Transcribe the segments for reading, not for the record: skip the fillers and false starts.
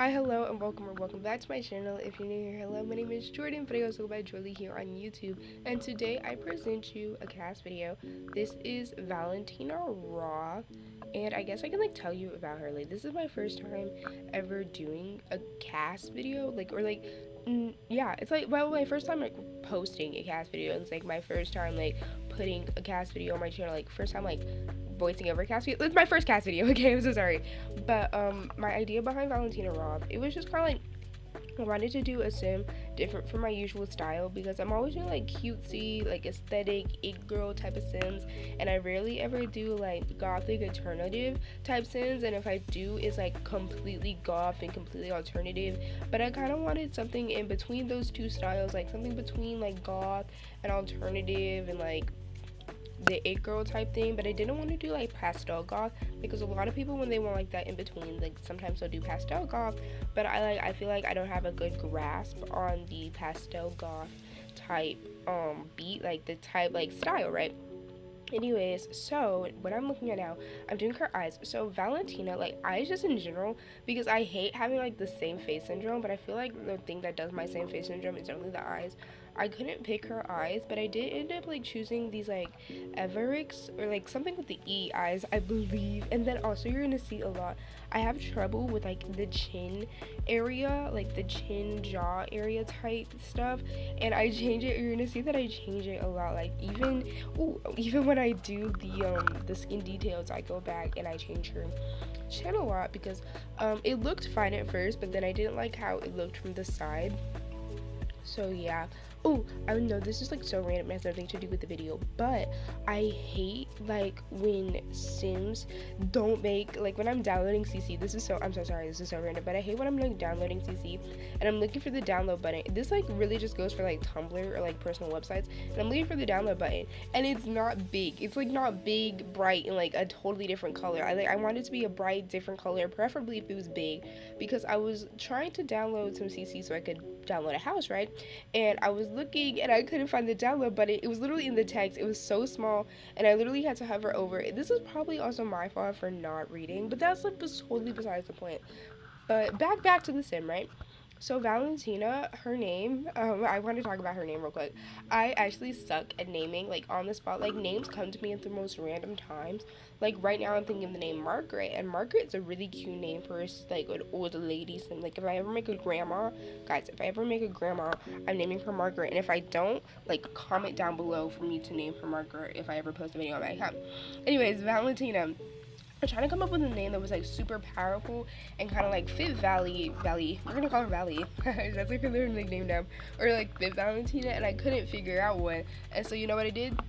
Hi, hello, and welcome back to my channel. If you're new here, hello, my name is Jordan, but I also go by Jolie here on YouTube, and today I present you a cast video. This is Valentina Roth, and I guess I can tell you about her. This is my first time ever doing a cast video, yeah, it's my first time posting a cast video. It's my first time putting a cast video on my channel, first time voicing over a cast video. It's my first cast video. Okay, I'm so sorry. But my idea behind Valentina Roth, it was just kind of I wanted to do a sim different from my usual style because I'm always doing cutesy, aesthetic, it girl type of sims, and I rarely ever do gothic alternative type sims. And if I do, it's completely goth and completely alternative. But I kind of wanted something in between those two styles, something between goth and alternative and the it girl type thing. But I didn't want to do pastel goth because a lot of people, when they want that in between, sometimes they'll do pastel goth, but I feel like I don't have a good grasp on the pastel goth type beat, the type style, right? Anyways, so what I'm looking at now, I'm doing her eyes. So Valentina, eyes just in general, because I hate having the same face syndrome, but I feel like the thing that does my same face syndrome is only the eyes. I couldn't pick her eyes, but I did end up choosing these Everix, or something with the E eyes, I believe. And then also you're gonna see a lot, I have trouble with the chin area, the chin jaw area type stuff, and I change it. You're gonna see that I change it a lot. Even when I do the skin details, I go back and I change her chin a lot because it looked fine at first, but then I didn't like how it looked from the side. So yeah. Oh, I know this is so random, it has nothing to do with the video, but I hate when sims don't make when I'm downloading CC. I'm so sorry, this is so random, but I hate when I'm downloading CC and I'm looking for the download button. This really just goes for Tumblr or personal websites, and I'm looking for the download button and it's not big. It's not big, bright, and a totally different color. I want it to be a bright, different color, preferably if it was big, because I was trying to download some CC so I could download a house, right? And I was looking and I couldn't find the download button. It was literally in the text. It was so small and I literally had to hover over it. This is probably also my fault for not reading, but that's totally besides the point. But back to the sim, right? So Valentina, her name, I want to talk about her name real quick. I actually suck at naming, on the spot. Names come to me at the most random times. Right now I'm thinking of the name Margaret, and Margaret's a really cute name for an old lady sim. If I ever make a grandma, guys, if I ever make a grandma, I'm naming her Margaret. And if I don't, comment down below for me to name her Margaret if I ever post a video on my account. Anyways, Valentina, I'm trying to come up with a name that was super powerful and kind of fit Valley. We're gonna call her Valley. That's her name now. Or fit Valentina, and I couldn't figure out one. And so you know what I did?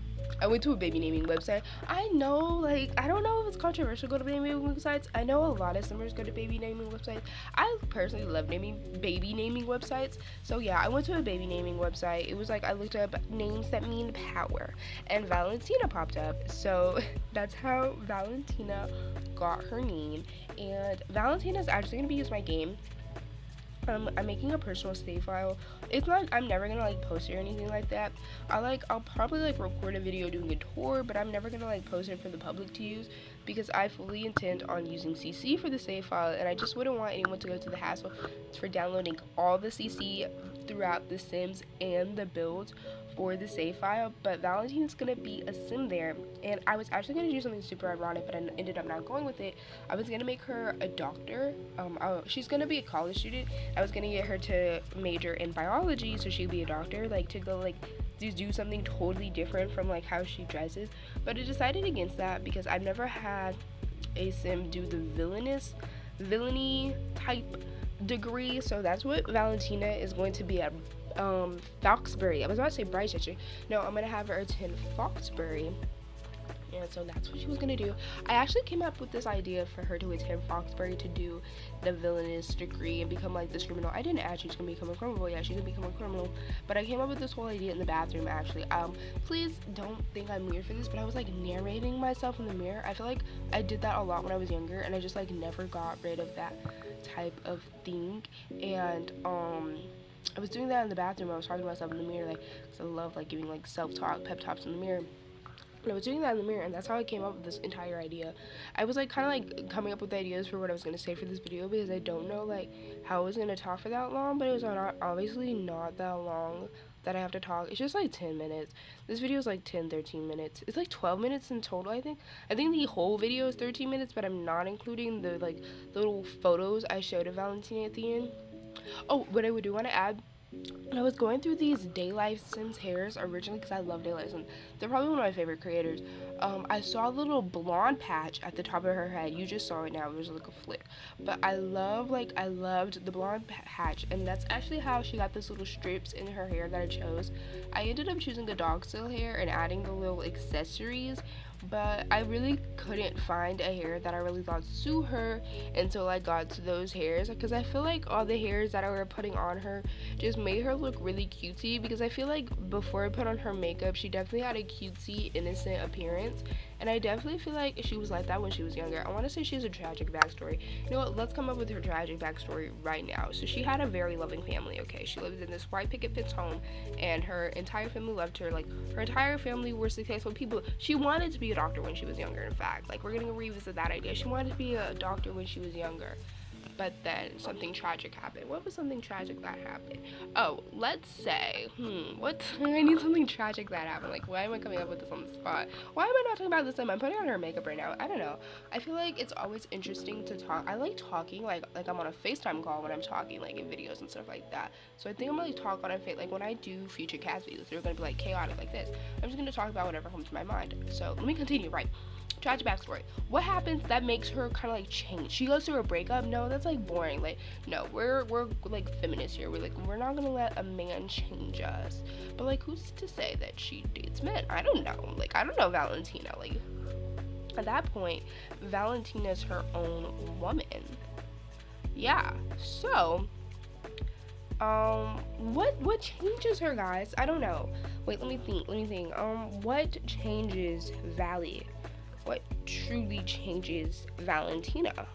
I went to a baby naming website. I know, I don't know if it's controversial to go to baby naming websites. I know a lot of simmers go to baby naming websites. I personally love baby naming websites. So yeah, I went to a baby naming website. It was I looked up names that mean power, and Valentina popped up. So that's how Valentina got her name. And Valentina is actually gonna be used my game. I'm making a personal save file. It's not, I'm never gonna post it or anything like that. I'll probably record a video doing a tour, but I'm never gonna post it for the public to use because I fully intend on using CC for the save file, and I just wouldn't want anyone to go to the hassle for downloading all the CC throughout the sims and the builds for the save file. But Valentine's gonna be a sim there, and I was actually gonna do something super ironic, but I ended up not going with it. I was gonna make her a doctor. She's gonna be a college student. I was gonna get her to major in biology so she'd be a doctor, to go to do something totally different from how she dresses. But I decided against that because I've never had a sim do the villainy type degree. So that's what Valentina is going to be at Foxbury. I was about to say Brightchester. No, I'm gonna have her attend Foxbury. And so that's what she was gonna do. I actually came up with this idea for her to attend Foxbury to do the villainous degree and become this criminal. I didn't actually she's gonna become a criminal. Yeah, she's gonna become a criminal. But I came up with this whole idea in the bathroom actually. Please don't think I'm weird for this, but I was narrating myself in the mirror. I feel like I did that a lot when I was younger, and I just never got rid of that type of thing. And I was doing that in the bathroom. I was talking to myself in the mirror, because I love giving self-talk, pep talks in the mirror. And I was doing that in the mirror, and that's how I came up with this entire idea. I was like kind of like coming up with ideas for what I was going to say for this video, because I don't know like how I was going to talk for that long, but it was not, obviously not that long that I have to talk. It's just like 10 minutes. This video is like 10-13 minutes. It's like 12 minutes in total, I think. I think the whole video is 13 minutes, but I'm not including the like little photos I showed of Valentina at the end. Oh, what I would do want to add, when I was going through these Daylight Sims hairs originally, because I love Daylight Sims, they're probably one of my favorite creators. I saw a little blonde patch at the top of her head. You just saw it now. It was like a flick. But I loved the blonde patch, and that's actually how she got this little strips in her hair that I chose. I ended up choosing the dog style hair and adding the little accessories, but I really couldn't find a hair that I really thought suit her until I got to those hairs, because I feel like all the hairs that I were putting on her just made her look really cutesy, because I feel like before I put on her makeup, she definitely had a cutesy, innocent appearance, and I definitely feel like she was like that when she was younger. I want to say she has a tragic backstory. You know what, let's come up with her tragic backstory right now. So she had a very loving family, okay? She lived in this white picket fence home, and her entire family loved her. Like, her entire family were successful people. She wanted to be a doctor when she was younger, in fact. Like, we're gonna revisit that idea. She wanted to be a doctor when she was younger, but then something tragic happened. What was something tragic that happened? Oh, let's say, what? I need something tragic that happened. Like, why am I coming up with this on the spot? Why am I not talking about this time? I'm putting on her makeup right now. I don't know. I feel like it's always interesting to talk. I like talking, like I'm on a FaceTime call when I'm talking, like in videos and stuff like that. So I think I'm gonna talk on a like when I do future cast videos, they're gonna be like chaotic like this. I'm just gonna talk about whatever comes to my mind. So let me continue, right? Tragic backstory. What happens that makes her kind of like change? She goes through a breakup. No, that's like boring. Like, no, we're like feminists here. We're not gonna let a man change us. But like, who's to say that she dates men? I don't know. Like, I don't know Valentina. Like, at that point, Valentina's her own woman. Yeah. So, what changes her, guys? I don't know. Wait, let me think. What changes Valley? What truly changes Valentina?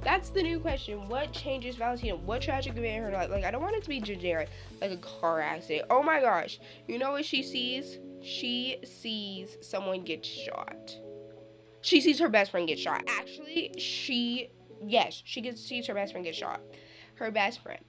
That's the new question. What changes Valentina? What tragic event in her life? Like, I don't want it to be generic, like a car accident. Oh my gosh. You know what she sees? She sees someone get shot. She sees her best friend get shot. Actually, sees her best friend get shot. Her best friend,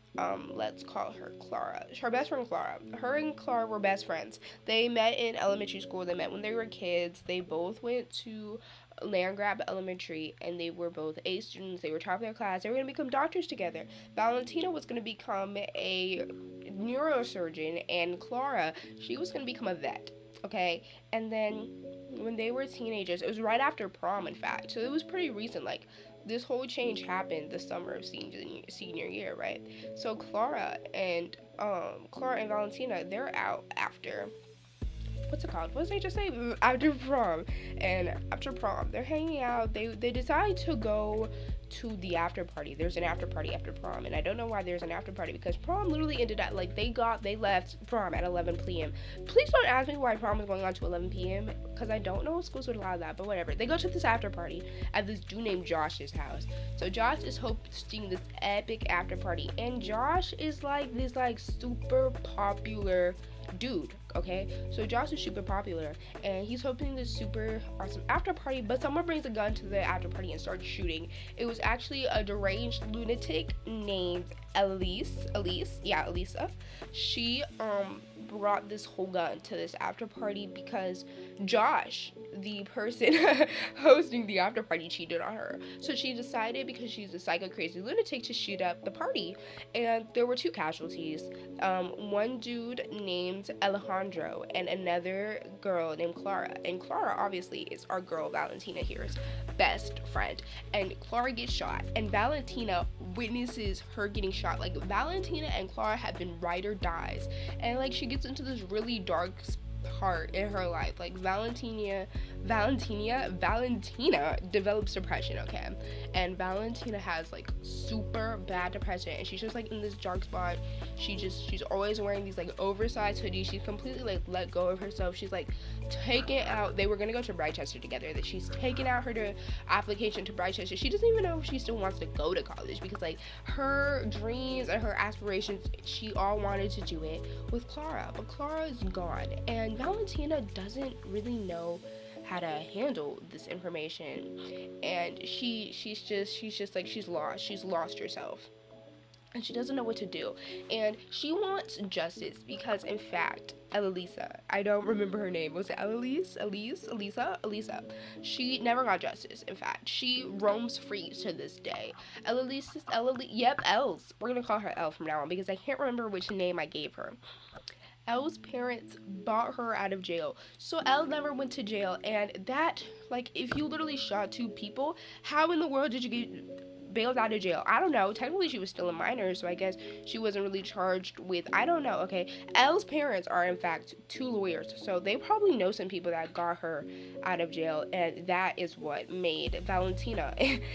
let's call her Clara. Her best friend Clara. Her and Clara were best friends. They met in elementary school. They met when they were kids. They both went to Landgrab Elementary, and they were both A students. They were top of their class. They were going to become doctors together. Valentina was going to become a neurosurgeon, and Clara, she was going to become a vet. Okay, and then when they were teenagers, it was right after prom, in fact. So it was pretty recent. Like, this whole change happened the summer of senior year, right? So Clara and Valentina, they're out after, what's it called? What did I just say? After prom. And after prom, they're hanging out. They decide to go to the after party. There's an after party after prom, and I don't know why there's an after party, because prom literally ended at, like, they left prom at 11 p.m. Please don't ask me why prom is going on to 11 p.m. because I don't know if schools would allow that, but whatever. They go to this after party at this dude named Josh's house. So Josh is hosting this epic after party, and Josh is like this like super popular dude, okay? So Josh is super popular, and he's hosting this super awesome after party, but someone brings a gun to the after party and starts shooting. It was actually a deranged lunatic named Elisa. She brought this whole gun to this after party because Josh, the person hosting the after party, cheated on her. So she decided, because she's a psycho crazy lunatic, to shoot up the party. And there were two casualties. One dude named Alejandro and another girl named Clara. And Clara obviously is our girl Valentina here's best friend. And Clara gets shot, and Valentina witnesses her getting shot. Like, Valentina and Clara have been ride or dies, and like she gets into this really dark part in her life. Like, Valentina develops depression, okay? And Valentina has like super bad depression, and she's just like in this dark spot. She's always wearing these like oversized hoodies. She's completely like let go of herself. She's like taking out, they were gonna go to Brightchester together, that she's taking out her application to Brightchester. She doesn't even know if she still wants to go to college, because like her dreams and her aspirations, she all wanted to do it with Clara, but Clara is gone, and Valentina doesn't really know how to handle this information. And she's just like, she's lost herself, and she doesn't know what to do, and she wants justice because, in fact, Elisa, I don't remember her name, was it Elisa, she never got justice. In fact, she roams free to this day. Yep, Els, we're gonna call her El from now on because I can't remember which name I gave her. Elle's parents bought her out of jail. So Elle never went to jail. And that, like, if you literally shot two people, how in the world did you get bailed out of jail? I don't know. Technically, she was still a minor, so I guess she wasn't really charged with, I don't know, okay? Elle's parents are, in fact, two lawyers. So they probably know some people that got her out of jail. And that is what made Valentina,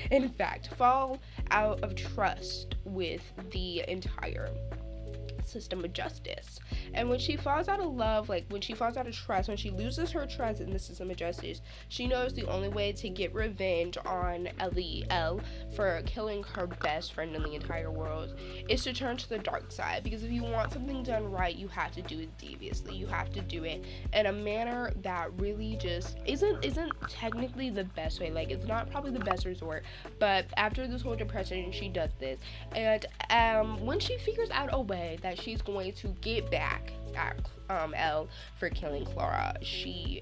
in fact, fall out of trust with the entire system of justice. And when she falls out of love, like when she falls out of trust, when she loses her trust in the system of justice, she knows the only way to get revenge on Elle for killing her best friend in the entire world is to turn to the dark side. Because if you want something done right, you have to do it deviously. You have to do it in a manner that really just isn't technically the best way. Like, it's not probably the best resort, but after this whole depression, she does this. And when she figures out a way that she's going to get back at Elle for killing Clara, she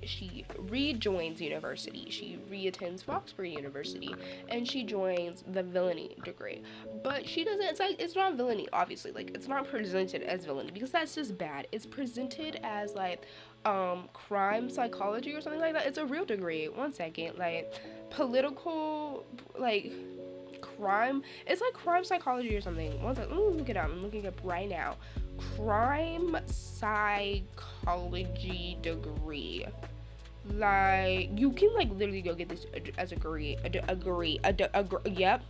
rejoins university. She reattends Foxbury University, and she joins the villainy degree. But she doesn't. It's like, it's not villainy, obviously. Like, it's not presented as villainy because that's just bad. It's presented as like crime psychology or something like that. It's a real degree. One second, like political, like crime. It's like crime psychology or something. One second, let me look it up. I'm looking it up right now. Crime psychology degree. Like, you can like literally go get this as a degree. Yep.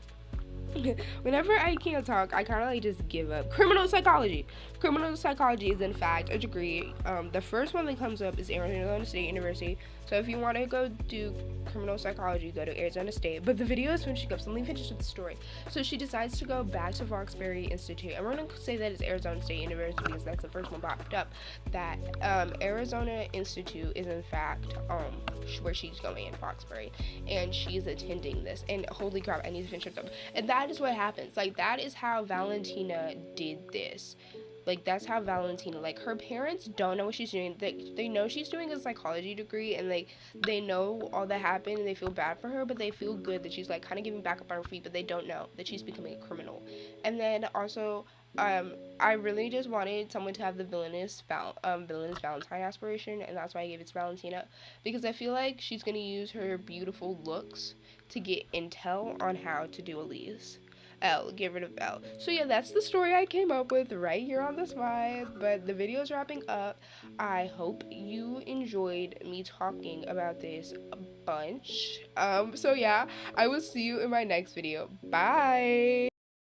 Whenever I can't talk, I kind of like just give up. Criminal psychology. Criminal psychology is in fact a degree. The first one that comes up is Arizona State University. So if you want to go do criminal psychology, go to Arizona State. But the video is finishing up, so let me finish with the story. So she decides to go back to Foxbury Institute. And we're going to say that it's Arizona State University because that's the first one popped up. That Arizona Institute is in fact where she's going in Foxbury. And she's attending this. And holy crap, I need to finish it up. And that is what happens. Like, that is how Valentina did this. Like, that's how Valentina, like, her parents don't know what she's doing. They know she's doing a psychology degree, and, like, they know all that happened, and they feel bad for her, but they feel good that she's, like, kind of getting back up on her feet, but they don't know that she's becoming a criminal. And then, also, I really just wanted someone to have the villainous Valentine aspiration, and that's why I gave it to Valentina, because I feel like she's going to use her beautiful looks to get intel on how to do Elise. Get rid of Elle. So yeah, that's the story I came up with right here on this vibe. But the video is wrapping up. I hope you enjoyed me talking about this a bunch. So yeah, I will see you in my next video. Bye.